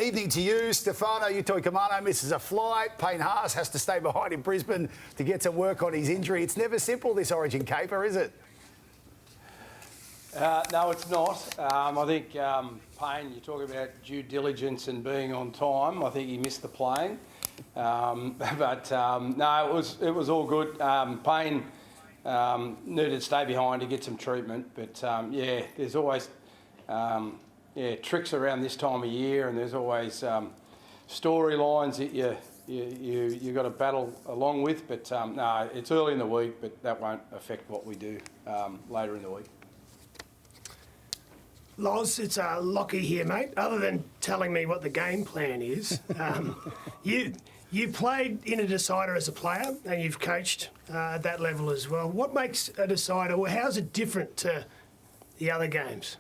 Evening to you. Stefano Utoikamano misses a flight. Payne Haas has to stay behind in Brisbane to get some work on his injury. It's never simple, this Origin caper, is it? No, it's not. I think Payne, you talk about due diligence and being on time. I think he missed the plane. No, it was all good. Payne needed to stay behind to get some treatment. But yeah, there's always tricks around this time of year, and there's always storylines that you got to battle along with. But no, it's early in the week, but that won't affect what we do later in the week. Loz, it's Lockie here, mate. Other than telling me what the game plan is, you played in a decider as a player and you've coached at that level as well. What makes a decider, well, how's it different to the other games?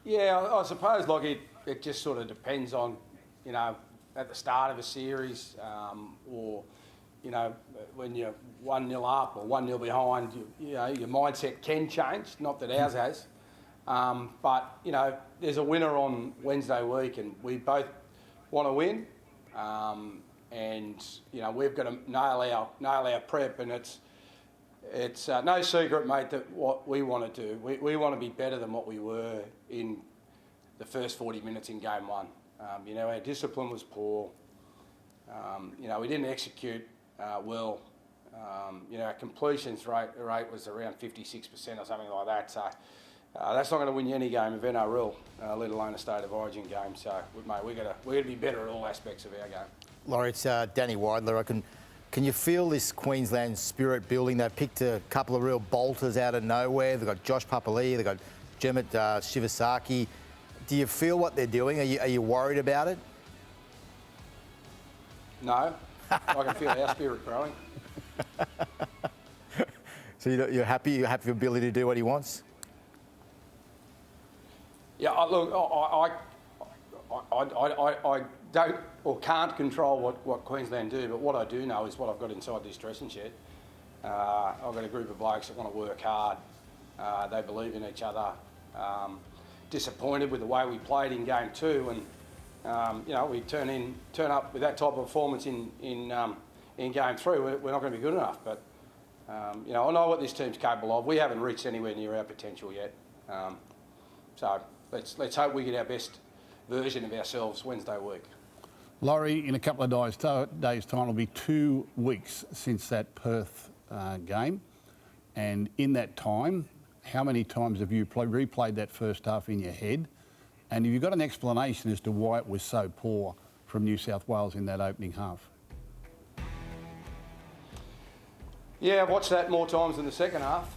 Yeah, I suppose, Lockie, it just sort of depends on, at the start of a series or, when you're 1-0 up or 1-0 behind, your mindset can change. Not that ours has, but there's a winner on Wednesday week, and we both want to win, and we've got to nail our prep, and it's no secret, mate, that what we want to do, we want to be better than what we were in the first 40 minutes in game one. Our discipline was poor. We didn't execute well. Our completions rate was around 56% or something like that. So that's not going to win you any game of NRL, let alone a State of Origin game. So, mate, we're going to be better at all aspects of our game. Laurie, it's Danny Weidler. Can you feel this Queensland spirit building? They picked a couple of real bolters out of nowhere. They've got Josh Papali'i, they've got Jemmet Shivasaki. Do you feel what they're doing? Are you worried about it? No. I can feel our spirit growing. So you're happy? You're happy for Billy to do what he wants? Yeah, look, I don't or can't control what Queensland do, but what I do know is what I've got inside this dressing shed. I've got a group of blokes that want to work hard. They believe in each other. Disappointed with the way we played in game two, and we turn up with that type of performance in game three. We're not going to be good enough. But I know what this team's capable of. We haven't reached anywhere near our potential yet. So let's hope we get our best version of ourselves Wednesday week. Laurie, in a couple of days' time, it'll be 2 weeks since that Perth game. And in that time, how many times have you replayed that first half in your head? And have you got an explanation as to why it was so poor from New South Wales in that opening half? Yeah, I've watched that more times than the second half.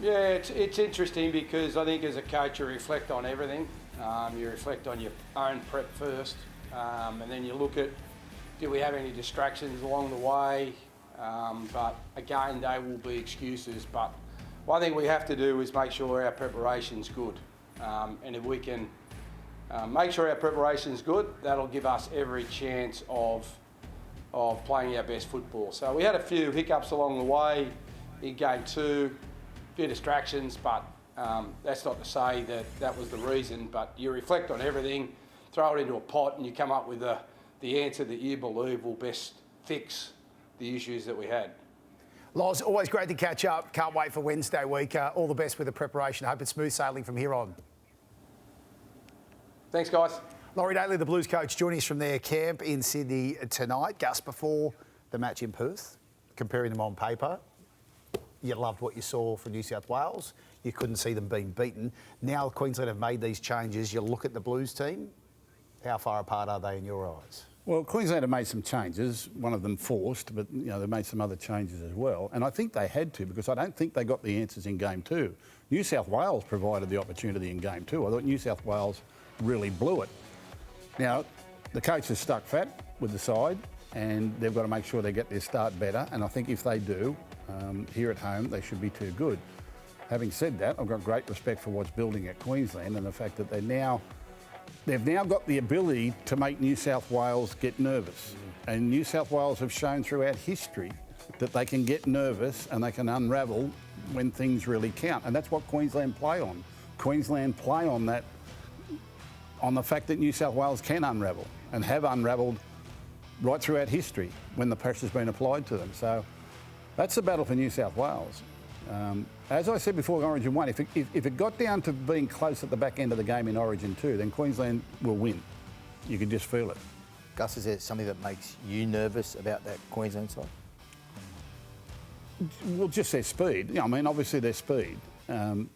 It's interesting because I think as a coach you reflect on everything. You reflect on your own prep first, and then you look at, do we have any distractions along the way? But again, they will be excuses. But one thing we have to do is make sure our preparation's good. And if we can make sure our preparation's good, that'll give us every chance of playing our best football. So we had a few hiccups along the way in game two, a few distractions, but that's not to say that was the reason. But you reflect on everything, throw it into a pot, and you come up with the answer that you believe will best fix the issues that we had. Loz, always great to catch up. Can't wait for Wednesday week. All the best with the preparation. I hope it's smooth sailing from here on. Thanks, guys. Laurie Daly, the Blues coach, joining us from their camp in Sydney tonight. Gus, before the match in Perth, comparing them on paper, you loved what you saw from New South Wales. You couldn't see them being beaten. Now Queensland have made these changes. You look at the Blues team. How far apart are they in your eyes? Well, Queensland have made some changes, one of them forced, but they made some other changes as well. And I think they had to, because I don't think they got the answers in game two. New South Wales provided the opportunity in game two. I thought New South Wales really blew it. Now, the coach has stuck fat with the side, and they've got to make sure they get their start better. And I think if they do, here at home, they should be too good. Having said that, I've got great respect for what's building at Queensland and the fact that they've now got the ability to make New South Wales get nervous. And New South Wales have shown throughout history that they can get nervous and they can unravel when things really count. And that's what Queensland play on. Queensland play on that on the fact that New South Wales can unravel and have unravelled right throughout history when the pressure's been applied to them. So that's the battle for New South Wales. As I said before, Origin 1, if it got down to being close at the back end of the game in Origin 2, then Queensland will win. You can just feel it. Gus, is there something that makes you nervous about that Queensland side? Well, just their speed. I mean, obviously their speed. And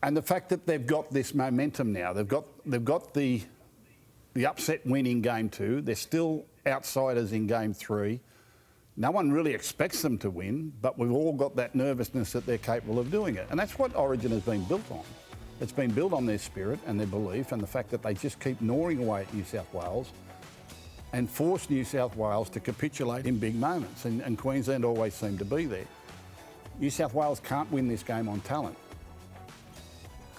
the fact that they've got this momentum now, they've got the upset win in Game 2. They're still outsiders in Game 3. No one really expects them to win, but we've all got that nervousness that they're capable of doing it. And that's what Origin has been built on. It's been built on their spirit and their belief and the fact that they just keep gnawing away at New South Wales and force New South Wales to capitulate in big moments. And Queensland always seem to be there. New South Wales can't win this game on talent.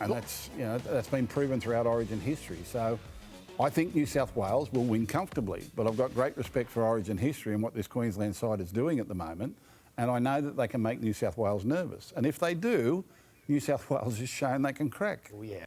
And that's been proven throughout Origin history. So I think New South Wales will win comfortably, but I've got great respect for Origin history and what this Queensland side is doing at the moment, and I know that they can make New South Wales nervous. And if they do, New South Wales has shown they can crack. Oh, yeah.